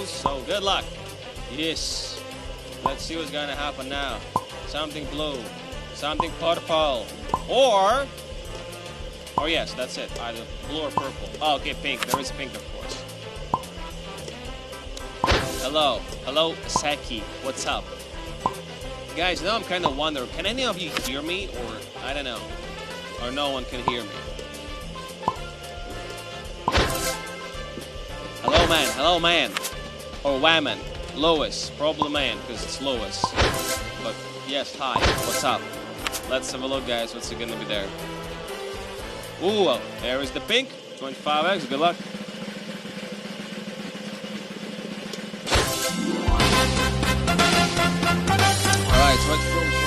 blues, so good luck. Yes. Let's see what's gonna happen now. Something blue, something purple, or yes, that's it. Either blue or purple. Oh, okay, pink. There is pink, of course. Hello, Seki. What's up? Guys, now I'm kind of wondering, can any of you hear me, or I don't know, or no one can hear me? Hello, man, or woman, Lois, probably man, because it's Lois. But yes, hi, what's up? Let's have a look, guys. What's gonna be there? Ooh, there is the pink, 25x. Good luck. All right, so let's go.